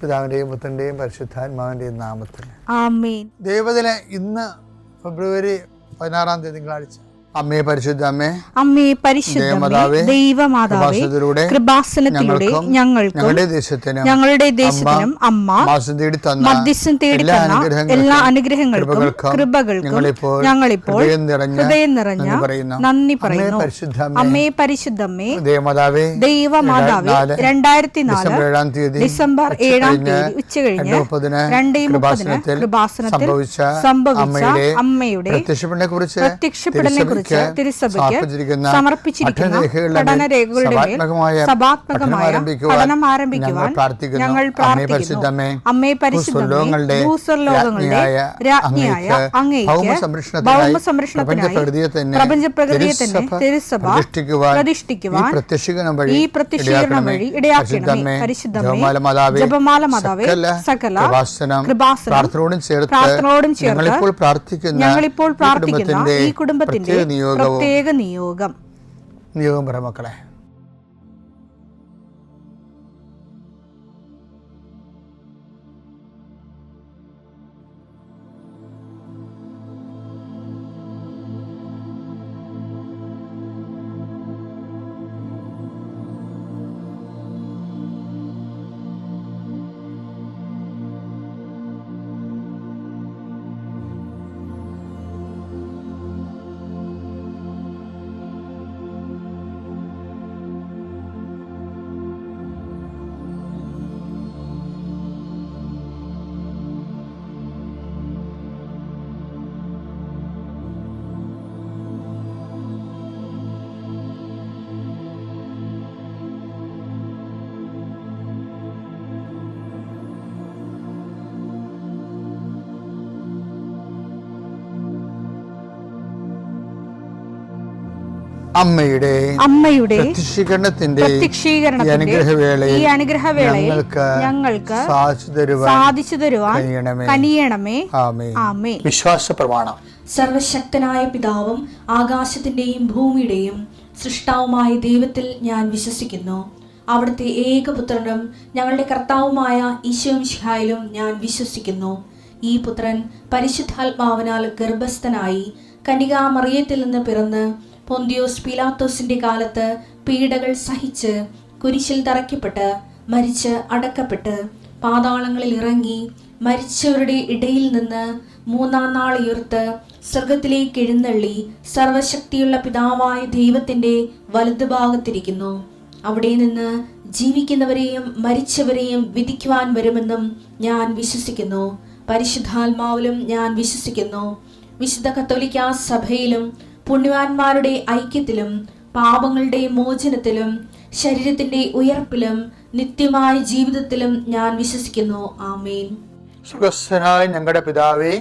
പിതാവിൻ്റെയും പുത്രൻ്റെയും പരിശുദ്ധാത്മാവിൻ്റെയും നാമത്തിൽ ആമേൻ. ദൈവദിനം ഇന്ന് ഫെബ്രുവരി 16 തിങ്കളാഴ്ച. അമ്മേ പരിശുദ്ധ അമ്മേ, അമ്മേ പരിശുദ്ധമേ, ദൈവമാതാവേ, കൃപാസനത്തിലൂടെ ഞങ്ങൾക്കും ഞങ്ങളുടെ ദേശത്തിനും അമ്മ മധ്യസ്ഥം തേടി തന്ന എല്ലാ അനുഗ്രഹങ്ങൾക്കും കൃപകൾക്കും ഞങ്ങളിപ്പോൾ ഹൃദയം നിറഞ്ഞ നന്ദി പറയുന്നു. അമ്മേ പരിശുദ്ധമേ, ദൈവമാതാവേ, 2004 ഡിസംബർ 7 ഉച്ചകഴിഞ്ഞ് 2:30 കൃപാസനത്തിൽ സംഭവിച്ച അമ്മയുടെ പ്രത്യക്ഷപ്പെടലിനെ തിരുസഭയ്ക്ക് സമർപ്പിച്ചിരിക്കുന്ന പഠനരേഖകളുടെ മേൽ സഭാത്മകമായ പഠനം ആരംഭിക്കുവാൻ ഞങ്ങൾ പ്രാർത്ഥിക്കുന്നു. അമ്മേ പരിശുദ്ധമേ, ഭൂസ്വർലോകങ്ങളുടെ രാജ്ഞിയായ അങ്ങേയ്ക്ക് ഭൗമസംരക്ഷണത്തിനായി പ്രപഞ്ചപ്രകൃതിയെ തന്നെ തിരുസഭ പ്രതിഷ്ഠിക്കുവാൻ ഈ പ്രത്യക്ഷീകരണം വഴി ഇടയാക്കണമേ. പരിശുദ്ധമേ, ജപമാല മാതാവേ, സകല കൃപാസനം പ്രാർത്ഥനയോടും ചേർത്ത് ഞങ്ങളിപ്പോൾ പ്രാർത്ഥിക്കുന്ന ഈ കുടുംബത്തിന്റെ പ്രത്യേക നിയോഗം പറ മക്കളെ. അമ്മയുടെ പ്രത്യക്ഷീകരണത്തിന്റെ ഈ അനുഗ്രഹവേളയിൽ ഞങ്ങൾക്ക് സാധിച്ചു തരുവാൻ കനിയണമേ. ആമേൻ. വിശ്വാസ പ്രമാണം. സർവശക്തനായ പിതാവും ആകാശത്തിന്റെയും ഭൂമിയുടെയും സൃഷ്ടാവുമായ ദൈവത്തിൽ ഞാൻ വിശ്വസിക്കുന്നു. അവിടുത്തെ ഏകപുത്രനും ഞങ്ങളുടെ കർത്താവുമായ ഈശോ മിശിഹായിലും ഞാൻ വിശ്വസിക്കുന്നു. ഈ പുത്രൻ പരിശുദ്ധാത്മാവിനാൽ ഗർഭസ്ഥനായി കന്യകാമറിയത്തിൽ നിന്ന് പിറന്ന് പൊന്തിയോസ് പീലാത്തോസിന്റെ കാലത്ത് പീഡകൾ സഹിച്ച് കുരിശിൽ തറയ്ക്കപ്പെട്ട് മരിച്ച് അടക്കപ്പെട്ട് പാതാളങ്ങളിൽ ഇറങ്ങി മരിച്ചവരുടെ ഇടയിൽ നിന്ന് 3-ാം നാൾ ഉയർത്ത് സ്വർഗത്തിലേക്ക് എഴുന്നള്ളി സർവശക്തിയുള്ള പിതാവായ ദൈവത്തിന്റെ വലതുഭാഗത്തിരിക്കുന്നു. അവിടെ നിന്ന് ജീവിക്കുന്നവരെയും മരിച്ചവരെയും വിധിക്കുവാൻ വരുമെന്നും ഞാൻ വിശ്വസിക്കുന്നു. പരിശുദ്ധാത്മാവിലും ഞാൻ വിശ്വസിക്കുന്നു. വിശുദ്ധ കത്തോലിക്കാ സഭയിലും പുണ്യവാന്മാരുടെ ഐക്യത്തിലും പാപങ്ങളുടെ മോചനത്തിലും ശരീരത്തിന്റെ ഉയർപ്പിലും നിത്യമായ ജീവിതത്തിലും ഞാൻ വിശ്വസിക്കുന്നു. ആമേൻ. സുഖസ്ഥനായ ഞങ്ങളുടെ പിതാവേ,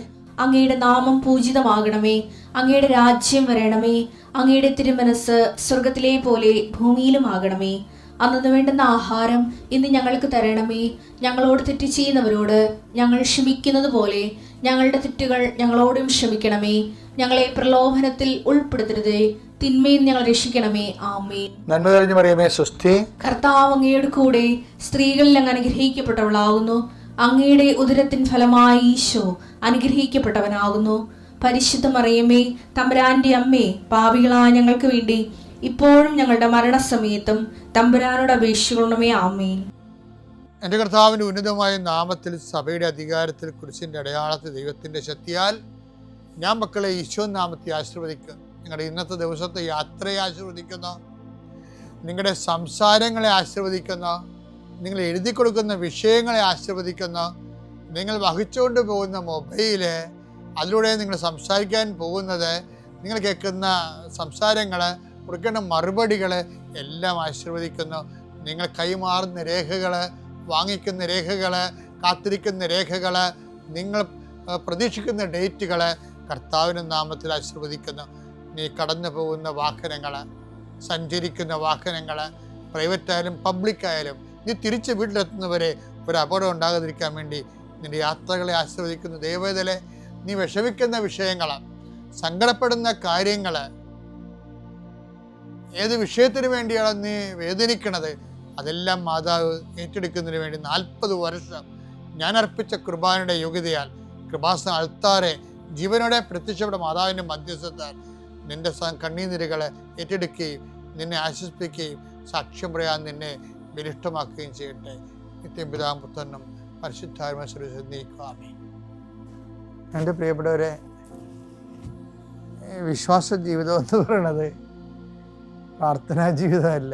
അങ്ങയുടെ നാമം പൂജിതമാകണമേ. അങ്ങയുടെ രാജ്യം വരണമേ. അങ്ങയുടെ തിരുമനസ് സ്വർഗത്തിലെ പോലെ ഭൂമിയിലും ആകണമേ. അന്നു വേണ്ടുന്ന ആഹാരം ഇന്ന് ഞങ്ങൾക്ക് തരണമേ. ഞങ്ങളോട് തെറ്റ് ചെയ്യുന്നവരോട് ഞങ്ങൾ ക്ഷമിക്കുന്നത് പോലെ ഞങ്ങളുടെ തെറ്റുകൾ ഞങ്ങളോടും ക്ഷമിക്കണമേ. ഞങ്ങളെ പ്രലോഭനത്തിൽ ഉൾപ്പെടുത്തരുതേ, തിന്മയിൽ ഞങ്ങൾ രക്ഷിക്കണമേ. ആമേൻ. നന്മ നിറഞ്ഞ മറിയമേ, സ്വസ്തി. കർത്താവ് അങ്ങയുടെ കൂടെ സ്ത്രീകളിൽ അങ്ങ് അനുഗ്രഹിക്കപ്പെട്ടവളാകുന്നു. അങ്ങയുടെ ഉദരത്തിൻ ഫലമായി ഈശോ അനുഗ്രഹിക്കപ്പെട്ടവനാകുന്നു. പരിശുദ്ധ മറിയമേ, തമ്പുരാന്റെ അമ്മേ, പാപികളായ ഞങ്ങൾക്ക് വേണ്ടി ഇപ്പോഴും ഞങ്ങളുടെ മരണസമയത്തും തമ്പുരാനോട് അപേക്ഷിക്കണമേ. ആമേൻ. എൻ്റെ കർത്താവിൻ്റെ ഉന്നതമായ നാമത്തിൽ സഭയുടെ അധികാരത്തിൽ കുരിശിൻ്റെ അടയാളത്തിൽ ദൈവത്തിൻ്റെ ശക്തിയാൽ ഞാൻ മക്കളെ ഈശോ നാമത്തെ ആശീർവദിക്കുന്നു. നിങ്ങളുടെ ഇന്നത്തെ ദിവസത്തെ യാത്രയെ ആശീർവദിക്കുന്നു. നിങ്ങളുടെ സംസാരങ്ങളെ ആശീർവദിക്കുന്നു. നിങ്ങൾ എഴുതി കൊടുക്കുന്ന വിഷയങ്ങളെ ആശീർവദിക്കുന്നു. നിങ്ങൾ വഹിച്ചുകൊണ്ട് പോകുന്ന മൊബൈല്, അതിലൂടെ നിങ്ങൾ സംസാരിക്കാൻ പോകുന്നത്, നിങ്ങൾ കേൾക്കുന്ന സംസാരങ്ങൾ, കൊടുക്കേണ്ട മറുപടികൾ എല്ലാം ആശീർവദിക്കുന്നു. നിങ്ങൾ കൈമാറുന്ന രേഖകൾ, വാങ്ങിക്കുന്ന രേഖകൾ, കാത്തിരിക്കുന്ന രേഖകൾ, നിങ്ങൾ പ്രതീക്ഷിക്കുന്ന ഡേറ്റുകൾ കർത്താവിൻ്റെ നാമത്തിൽ ആശീർവദിക്കുന്നു. നീ കടന്നു പോകുന്ന വാഹനങ്ങൾ, സഞ്ചരിക്കുന്ന വാഹനങ്ങൾ, പ്രൈവറ്റായാലും പബ്ലിക്കായാലും, നീ തിരിച്ച് വീട്ടിലെത്തുന്നവരെ ഒരു അപകടം ഉണ്ടാകാതിരിക്കാൻ വേണ്ടി നിൻ്റെ യാത്രകളെ ആശീർവദിക്കുന്നു. ദൈവവേദലെ, നീ വിഷമിക്കുന്ന വിഷയങ്ങൾ, സങ്കടപ്പെടുന്ന കാര്യങ്ങൾ, ഏത് വിഷയത്തിന് വേണ്ടിയാണ് നീ വേദനിക്കണത്, അതെല്ലാം മാതാവ് ഏറ്റെടുക്കുന്നതിന് വേണ്ടി 40 വർഷം ഞാൻ അർപ്പിച്ച കുർബാനയുടെ യോഗ്യതയാൽ കൃപാസന അൾത്താരെ ജീവനോടെ പ്രത്യക്ഷപ്പെട്ട മാതാവിൻ്റെ മധ്യസ്ഥത്താൽ നിന്റെ കണ്ണീനിരകളെ ഏറ്റെടുക്കുകയും നിന്നെ ആശ്വസിപ്പിക്കുകയും സാക്ഷ്യം പറയാൻ നിന്നെ ബലിഷ്ഠമാക്കുകയും ചെയ്യട്ടെ. നിത്യം പിതാവും പുത്രനും പരിശുദ്ധാത്മാവിനും നീക്കുവാമേ. എൻ്റെ പ്രിയപ്പെട്ടവരെ, വിശ്വാസ ജീവിതം എന്ന് പറയുന്നത് പ്രാർത്ഥനാ ജീവിതമല്ല,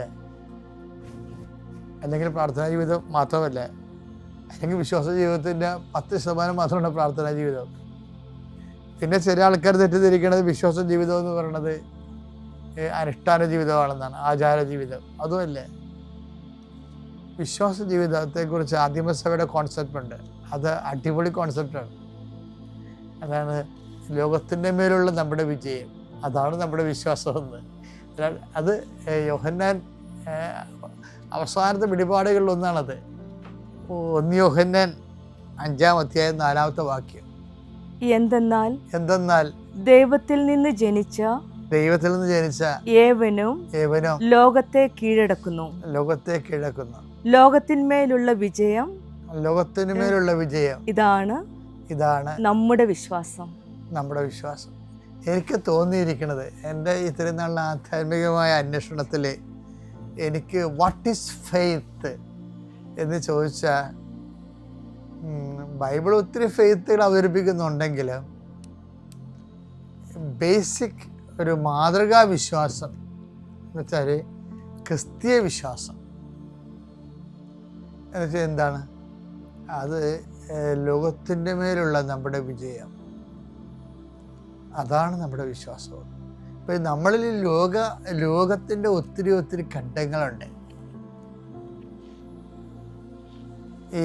അല്ലെങ്കിൽ പ്രാർത്ഥനാ ജീവിതം മാത്രമല്ല, അല്ലെങ്കിൽ വിശ്വാസ ജീവിതത്തിൻ്റെ 10% മാത്രമാണ് പ്രാർത്ഥനാ ജീവിതം. പിന്നെ ചില ആൾക്കാർ തെറ്റിദ്ധരിക്കുന്നത് വിശ്വാസ ജീവിതം എന്ന് പറയുന്നത് അനുഷ്ഠാന ജീവിതമാണെന്നാണ്, ആചാര ജീവിതം. അതുമല്ല. വിശ്വാസ ജീവിതത്തെക്കുറിച്ച് ആദിമസഭയുടെ കോൺസെപ്റ്റ് ഉണ്ട്. അത് അടിപൊളി കോൺസെപ്റ്റാണ്. അതാണ് ലോകത്തിൻ്റെ മേലുള്ള നമ്മുടെ വിജയം, അതാണ് നമ്മുടെ വിശ്വാസമെന്ന്. അത് യോഹന്നാൻ അവസാനത്തെ വെളിപാടുകളിലൊന്നാണത്. 1 യോഹന്നാൻ 5-ാം അധ്യായം 4-ാമത്തെ വാക്യം. എന്തെന്നാൽ ദൈവത്തിൽ നിന്ന് ജനിച്ച ഏവനും ലോകത്തെ കീഴടക്കുന്നു. ലോകത്തിന്മേലുള്ള വിജയം ഇതാണ് നമ്മുടെ വിശ്വാസം. എനിക്ക് തോന്നിയിരിക്കുന്നത്, എൻ്റെ ഇത്രയും നാളിലെ ആധ്യാത്മികമായ അന്വേഷണത്തിൽ എനിക്ക് വാട്ട് ഈസ് ഫെയ്ത്ത് എന്ന് ചോദിച്ചാൽ, ബൈബിൾ ഒത്തിരി ഫെയ്ത്തുകൾ അവതരിപ്പിക്കുന്നുണ്ടെങ്കിലും ബേസിക് ഒരു മാതൃകാ വിശ്വാസം എന്ന് വെച്ചാൽ ക്രിസ്തീയ വിശ്വാസം എന്ന് വെച്ചാൽ എന്താണ്? അത് ലോകത്തിൻ്റെ മേലുള്ള നമ്മുടെ വിജയം, അതാണ് നമ്മുടെ വിശ്വാസം. ഇപ്പം നമ്മളിൽ ലോകത്തിൻ്റെ ഒത്തിരി ഘട്ടങ്ങളുണ്ട്. ഈ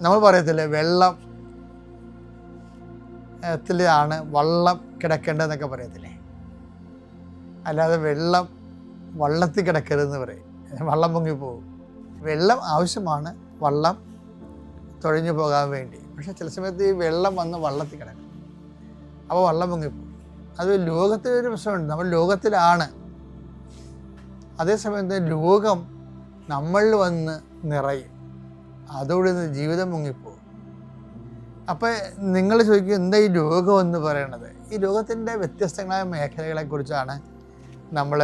നമ്മൾ പറയത്തില്ലേ, വെള്ളത്തിലാണ് വള്ളം കിടക്കേണ്ടതെന്നൊക്കെ പറയത്തില്ലേ. അല്ലാതെ വള്ളത്തിൽ കിടക്കരുതെന്ന് പറയും, വള്ളം പൊങ്ങിപ്പോകും. വെള്ളം ആവശ്യമാണ് വള്ളം തുഴഞ്ഞു പോകാൻ വേണ്ടി. പക്ഷെ ചില സമയത്ത് ഈ വെള്ളം വന്ന് വള്ളത്തിൽ കിടക്കും, അപ്പോൾ വള്ളം പൊങ്ങിപ്പോകും. അത് ലോകത്തിലൊരു പ്രശ്നമുണ്ട്, നമ്മൾ ലോകത്തിലാണ്. അതേസമയത്ത് ലോകം നമ്മളിൽ വന്ന് നിറയും, അതോടെ ജീവിതം മുങ്ങിപ്പോകും. അപ്പോൾ നിങ്ങൾ ചോദിക്കും, എന്താ ഈ ലോകം എന്ന് പറയണത്? ഈ ലോകത്തിൻ്റെ വ്യത്യസ്തങ്ങളായ മേഖലകളെക്കുറിച്ചാണ് നമ്മൾ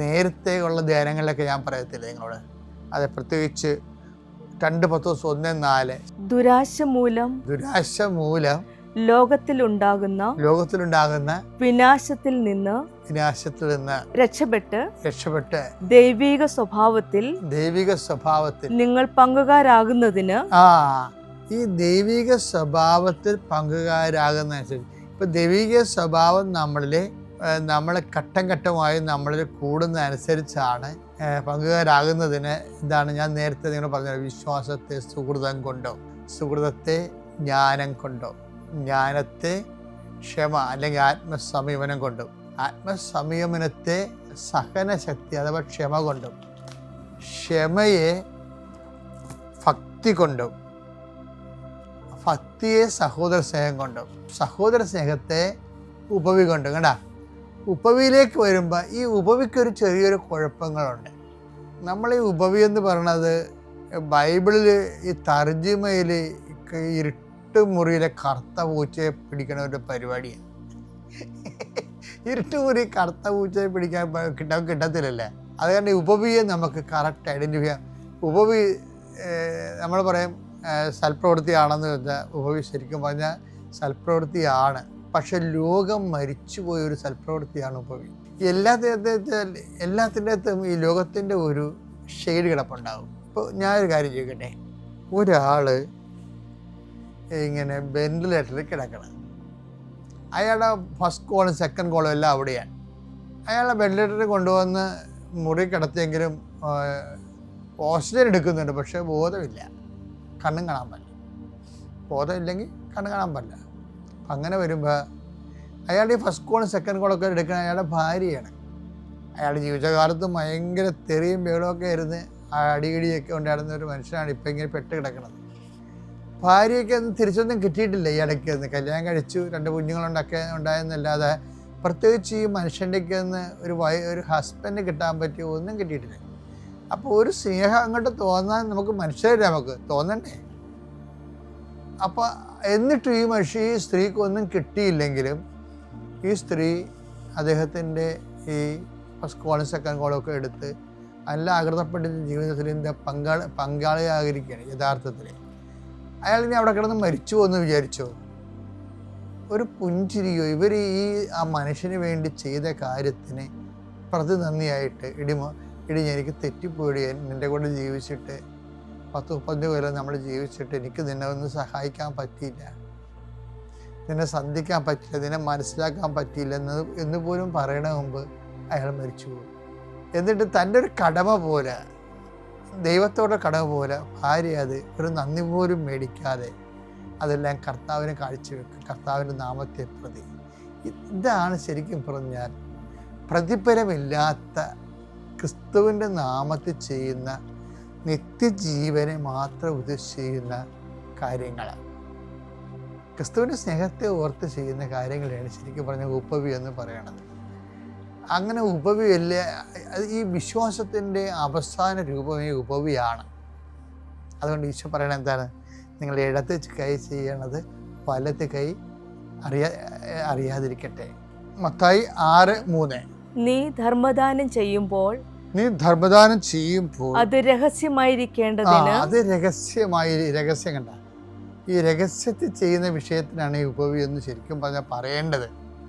നേരത്തെ ഉള്ള ധ്യാനങ്ങളിലൊക്കെ ഞാൻ പറയത്തില്ല നിങ്ങളോട്. അത് പ്രത്യേകിച്ച് 2 പത്രോസ് 1:4 ദുരാശ മൂലം ലോകത്തിലുണ്ടാകുന്ന വിനാശത്തിൽ നിന്ന് രക്ഷപ്പെട്ട് ദൈവിക സ്വഭാവത്തിൽ നിങ്ങൾ പങ്കുകാരാകുന്നതിന് ഈ ദൈവിക സ്വഭാവത്തിൽ പങ്കുകാരാകുന്നതനുസരിച്ച് ഇപ്പൊ ദൈവിക സ്വഭാവം നമ്മളെ ഘട്ടം ഘട്ടമായി നമ്മളിൽ കൂടുന്നതനുസരിച്ചാണ് പങ്കുകാരാകുന്നതിന് എന്താണ് ഞാൻ നേരത്തെ നിങ്ങൾ പറഞ്ഞത്, വിശ്വാസത്തെ സുഹൃതം കൊണ്ടോ, സുഹൃതത്തെ ജ്ഞാനം കൊണ്ടോ, ജ്ഞാനത്തെ ക്ഷമ അല്ലെങ്കിൽ ആത്മസംയമനം കൊണ്ടും, ആത്മസംയമനത്തെ സഹനശക്തി അഥവാ ക്ഷമ കൊണ്ടും, ക്ഷമയെ ഭക്തി കൊണ്ടും, ഭക്തിയെ സഹോദര സ്നേഹം കൊണ്ടും, സഹോദര സ്നേഹത്തെ ഉപവി കൊണ്ടും. കണ്ടാ, ഉപവിയിലേക്ക് വരുമ്പോൾ ഈ ഉപവിക്കൊരു ചെറിയൊരു കുഴപ്പങ്ങളുണ്ട്. നമ്മൾ ഈ ഉപവി എന്ന് പറയണത് ബൈബിളിൽ ഈ തർജിമയിൽ ഇരുട്ടുമുറിയിലെ കറുത്ത പൂച്ചയെ പിടിക്കണ ഒരു പരിപാടിയാണ്. ഇരുട്ടുമുറി കറുത്ത പൂച്ചയെ പിടിക്കാൻ കിട്ടത്തില്ലല്ലേ. അത് കാരണം ഉപവിയെ നമുക്ക് കറക്റ്റ് ഐഡൻറ്റിഫൈ ചെയ്യാം. ഉപവി നമ്മൾ പറയും സൽപ്രവൃത്തിയാണെന്ന് വെച്ചാൽ ഉപവി ശരിക്കും പറഞ്ഞാൽ സൽപ്രവൃത്തിയാണ്. പക്ഷെ ലോകം മരിച്ചുപോയൊരു സൽപ്രവൃത്തിയാണ് ഉപവി. എല്ലാത്തിൻ്റെ അകത്തും ഈ ലോകത്തിൻ്റെ ഒരു ഷെയ്ഡ് കിടപ്പുണ്ടാകും. ഇപ്പോൾ ഞാനൊരു കാര്യം ചോദിക്കട്ടെ, ഒരാൾ ഇങ്ങനെ വെന്റിലേറ്ററിൽ കിടക്കണം, അയാളുടെ ഫസ്റ്റ് കോളും സെക്കൻഡ് കോളും എല്ലാം അവിടെയാണ്. അയാളെ വെന്റിലേറ്ററിൽ കൊണ്ടുവന്ന് മുറി കിടത്തിയെങ്കിലും ഓക്സിജൻ എടുക്കുന്നുണ്ട്, പക്ഷേ ബോധമില്ല, കണ്ണും കാണാൻ പറ്റില്ല. ബോധമില്ലെങ്കിൽ കണ്ണ് കാണാൻ പറ്റില്ല. അങ്ങനെ വരുമ്പോൾ അയാളുടെ ഈ ഫസ്റ്റ് കോളും സെക്കൻഡ് കോളൊക്കെ എടുക്കുന്ന അയാളുടെ ഭാര്യയാണ്. അയാളുടെ ജീവിതകാലത്ത് ഭയങ്കര തെറിയും ബഹളമൊക്കെ ആയിരുന്നു, അടിയിടിയൊക്കെ ഉണ്ടായിരുന്ന ഒരു മനുഷ്യനാണ് ഇപ്പം ഇങ്ങനെ പെട്ട് കിടക്കുന്നത്. ഭാര്യയ്ക്ക് ഒന്നും തിരിച്ചൊന്നും കിട്ടിയിട്ടില്ല ഈ ഇടയ്ക്ക്. കല്യാണം കഴിച്ചു, 2 ഉണ്ടായെന്നല്ലാതെ പ്രത്യേകിച്ച് ഈ മനുഷ്യൻ്റെയൊക്കെ ഒന്ന് ഒരു ഹസ്ബൻഡ് കിട്ടാൻ പറ്റിയ ഒന്നും കിട്ടിയിട്ടില്ല. അപ്പോൾ ഒരു സ്നേഹം അങ്ങോട്ട് തോന്നാൻ നമുക്ക് മനുഷ്യരല്ലേ, നമുക്ക് തോന്നണ്ടേ? അപ്പോൾ എന്നിട്ടും ഈ സ്ത്രീക്കൊന്നും കിട്ടിയില്ലെങ്കിലും ഈ സ്ത്രീ അദ്ദേഹത്തിൻ്റെ ഈ ഫസ്റ്റ് കോളും സെക്കൻഡ് കോളും ഒക്കെ എടുത്ത് നല്ല ആകൃതപ്പെട്ട ജീവിതത്തിൽ ഇതിൻ്റെ പങ്കാളിയായിരിക്കുകയാണ് യഥാർത്ഥത്തിൽ. അയാളിനി അവിടെ കിടന്ന് മരിച്ചു എന്ന് വിചാരിച്ചോ? ഒരു പുഞ്ചിരിയോ? ഇവർ ആ മനുഷ്യന് വേണ്ടി ചെയ്ത കാര്യത്തിന് പ്രതിനന്ദിയായിട്ട് ഇടി എനിക്ക് തെറ്റിപ്പോയി, നിൻ്റെ കൂടെ ജീവിച്ചിട്ട് 10-30 കൊല്ലം നമ്മൾ ജീവിച്ചിട്ട് എനിക്ക് നിന്നെ ഒന്ന് സഹായിക്കാൻ പറ്റിയില്ല, നിന്നെ സന്ധിക്കാൻ പറ്റില്ല, നിന്നെ മനസ്സിലാക്കാൻ പറ്റിയില്ല എന്ന് പോലും പറയണ മുമ്പ് അയാൾ മരിച്ചു പോകും. എന്നിട്ട് തൻ്റെ ഒരു കടമ പോലെ, ദൈവത്തോടെ കടമ പോലെ ഭാര്യ അത് ഒരു നന്ദി പോലും മേടിക്കാതെ അതെല്ലാം കർത്താവിന് കാഴ്ചവെക്കും, കർത്താവിൻ്റെ നാമത്തെ പ്രതി. ഇതാണ് ശരിക്കും പറഞ്ഞാൽ പ്രതിഫലമില്ലാത്ത ക്രിസ്തുവിൻ്റെ നാമത്തിൽ ചെയ്യുന്ന നിത്യജീവനെ മാത്രം ഉദ്ദേശിച്ച് ചെയ്യുന്ന കാര്യങ്ങൾ. ക്രിസ്തുവിൻ്റെ സ്നേഹത്തെ ഓർത്ത് ചെയ്യുന്ന കാര്യങ്ങളാണ് ശരിക്കും പറഞ്ഞ ഉപവി എന്ന് പറയണത്. അങ്ങനെ ഉപവിയല്ല, ഈ വിശ്വാസത്തിൻ്റെ അവസാന രൂപമേ ഉപവിയാണ്. അതുകൊണ്ട് ഈശോ പറയണത് എന്താണ്? നിങ്ങൾ ഇടത്ത് കൈ ചെയ്യണത് വലത്ത് കൈ അറിയാതിരിക്കട്ടെ. മത്തായി 6:3. നീ ധർമ്മദാനം ചെയ്യുമ്പോൾ അത് രഹസ്യമായിരിക്കേണ്ടതിന്. അത് രഹസ്യം കണ്ട, ഈ രഹസ്യത്തിൽ ചെയ്യുന്ന വിഷയത്തിനാണ് ഈ ഉപവി എന്ന് ശരിക്കും പറഞ്ഞാൽ പറയേണ്ടത്.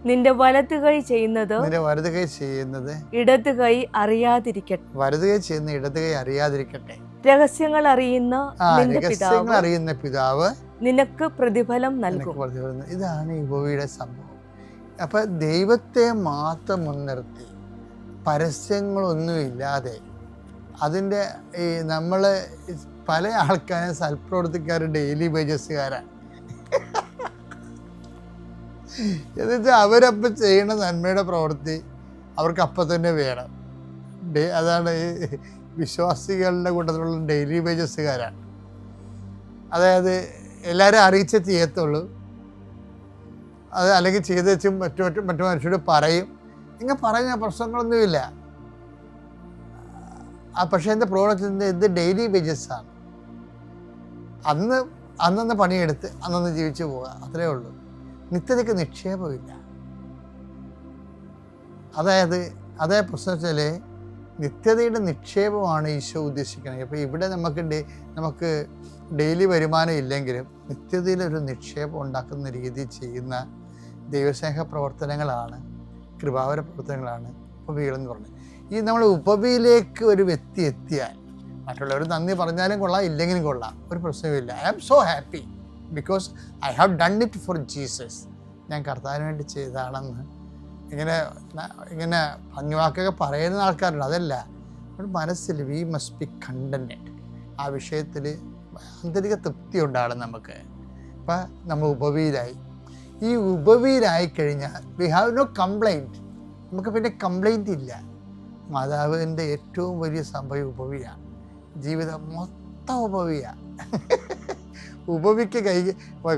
നിന്റെ വലത് കൈ ചെയ്യുന്നത് ഇടത് കൈ അറിയാതിരിക്കട്ടെ. വലത് കൈ ചെയ്യുന്ന ഇടത് കൈ അറിയാതിരിക്കട്ടെ. രഹസ്യങ്ങൾ അറിയുന്ന പിതാവ് നിനക്ക് പ്രതിഫലം നൽകും. ഇതാണ് ഈ ഉപവിയുടെ സംഭവം. അപ്പൊ ദൈവത്തെ മാത്രം മുൻനിർത്തി പരസ്യങ്ങളൊന്നുമില്ലാതെ അതിൻ്റെ ഈ നമ്മൾ പല ആൾക്കാരും സൽപ്രവർത്തിക്കാർ ഡെയിലി വേജസ്സുകാരാണ്. എന്നുവെച്ചാൽ അവരപ്പം ചെയ്യണ നന്മയുടെ പ്രവൃത്തി അവർക്ക് അപ്പം തന്നെ വേണം. അതാണ് ഈ വിശ്വാസികളുടെ കൂട്ടത്തിലുള്ള ഡെയിലി വേജസ്സുകാരാണ്. അതായത് എല്ലാവരും അറിയിച്ചേ ചെയ്യത്തുള്ളൂ, അത് അല്ലെങ്കിൽ ചെയ്ത് വെച്ചും മറ്റു മനുഷ്യരോട് പറയും. ഇങ്ങനെ പറയുന്ന പ്രശ്നങ്ങളൊന്നുമില്ല. പക്ഷേ എൻ്റെ പ്രോഡക്റ്റ് ഇത് ഡെയിലി വേജസ്സാണ്. അന്നന്ന് പണിയെടുത്ത് അന്നന്ന് ജീവിച്ചു പോവുക, അത്രേ ഉള്ളൂ. നിത്യതയ്ക്ക് നിക്ഷേപമില്ല. അതായത് അതേ പ്രശ്നം വെച്ചാൽ നിത്യതയുടെ നിക്ഷേപമാണ് ഈശോ ഉദ്ദേശിക്കുന്നത്. അപ്പോൾ ഇവിടെ നമുക്ക് ഡെയിലി വരുമാനം ഇല്ലെങ്കിലും നിത്യതയിലൊരു നിക്ഷേപം ഉണ്ടാക്കുന്ന രീതിയിൽ ചെയ്യുന്ന ദൈവസ്നേഹ പ്രവർത്തനങ്ങളാണ്, കൃപാവര പ്രവർത്തനങ്ങളാണ് ഉപവികളെന്ന് പറഞ്ഞത്. ഈ നമ്മൾ ഉപവിയിലേക്ക് ഒരു വ്യക്തി എത്തിയാൽ മറ്റുള്ളവർ നന്ദി പറഞ്ഞാലും കൊള്ളാം, ഇല്ലെങ്കിലും കൊള്ളാം, ഒരു പ്രശ്നവുമില്ല. I am so happy because I have done it for Jesus. ഞാൻ കർത്താവിന് വേണ്ടി ചെയ്തതാണെന്ന് ഇങ്ങനെ ഭംഗിവാക്കൊക്കെ പറയുന്ന ആൾക്കാരുണ്ട്. അതല്ല, നമ്മുടെ മനസ്സിൽ വി മസ്റ്റ് ബി കണ്ടൻറ്റഡ്. ആ വിഷയത്തിൽ ആന്തരിക തൃപ്തി ഉണ്ടാകണം നമുക്ക്. അപ്പം നമ്മൾ ഉപവിയിലായി. ഈ ഉപവിയിലായി കഴിഞ്ഞാൽ വി ഹാവ് നോ കംപ്ലൈൻറ്റ്. നമുക്ക് പിന്നെ കംപ്ലൈൻറ്റ് ഇല്ല. മാതാവിൻ്റെ ഏറ്റവും വലിയ സംഭവം ഉപവിയാണ്. ജീവിതം മൊത്തം ഉപവിയാണ്. ഉപവിക്ക്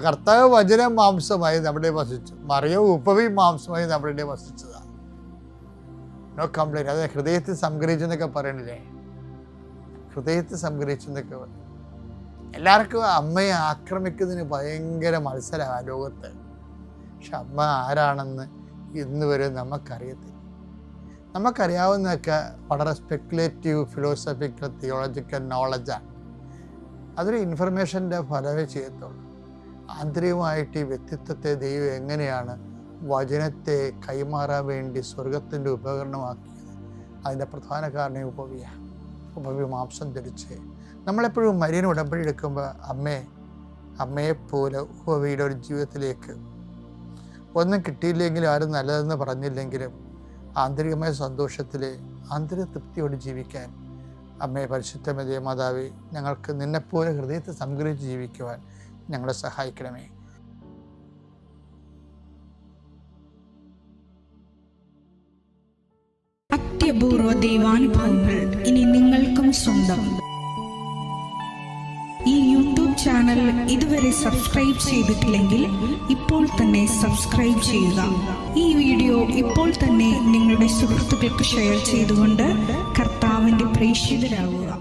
കർത്താവ് വചനം മാംസമായി നമ്മുടെ വസിച്ചു, മറിയം ഉപവി മാംസമായി നമ്മുടെ വസിച്ചതാണ്. No complaint. അതെ, ഹൃദയത്തിൽ സംഗ്രഹിച്ചു എന്നൊക്കെ പറയണില്ലേ, ഹൃദയത്തിൽ സംഗ്രഹിച്ചു എന്നൊക്കെ പറയും. എല്ലാവർക്കും അമ്മയെ ആക്രമിക്കുന്നതിന് ഭയങ്കര മത്സരമാണ് ലോകത്ത്. പക്ഷെ അമ്മ ആരാണെന്ന് ഇന്ന് വരെ നമുക്കറിയത്തില്ല. നമുക്കറിയാവുന്നതൊക്കെ വളരെ സ്പെക്കുലേറ്റീവ് ഫിലോസഫിക്കൽ തിയോളജിക്കൽ നോളജാണ്. അതൊരു ഇൻഫർമേഷൻ്റെ ഫലമേ ചെയ്യത്തുള്ളൂ. ആന്തരികമായിട്ട് ഈ വ്യക്തിത്വത്തെ ദൈവം എങ്ങനെയാണ് വചനത്തെ കൈമാറാൻ വേണ്ടി സ്വർഗത്തിൻ്റെ ഉപകരണമാക്കിയത്, അതിൻ്റെ പ്രധാന കാരണം ഉപവി മാംസം ധരിച്ച്. നമ്മളെപ്പോഴും മരിയന് ഉടമ്പടി എടുക്കുമ്പോൾ അമ്മയെപ്പോലെ ഉപവിയുടെ ഒരു ജീവിതത്തിലേക്ക് ഒന്നും കിട്ടിയില്ലെങ്കിലും ആരും നല്ലതെന്ന് പറഞ്ഞില്ലെങ്കിലും ആന്തരികമായ സന്തോഷത്തിൽ ആന്തരിക തൃപ്തിയോട് ജീവിക്കാൻ അമ്മേ, പരിശുദ്ധ മാതാവേ, ഞങ്ങൾക്ക് നിന്നെപ്പോലെ ഹൃദയത്തെ സംഗ്രഹിച്ച് ജീവിക്കുവാൻ ഞങ്ങളെ സഹായിക്കണമേ. അത്യപൂർവ ദൈവാനുഭവങ്ങൾ ഇനി നിങ്ങൾക്കും സ്വന്തം. ഈ യൂട്യൂബ് ചാനൽ ഇതുവരെ സബ്സ്ക്രൈബ് ചെയ്തിട്ടില്ലെങ്കിൽ ഇപ്പോൾ തന്നെ സബ്സ്ക്രൈബ് ചെയ്യുക. ഈ വീഡിയോ ഇപ്പോൾ തന്നെ നിങ്ങളുടെ സുഹൃത്തുക്കൾക്ക് ഷെയർ ചെയ്തുകൊണ്ട് കർത്താവിൻ്റെ പ്രേക്ഷിതരാകുക.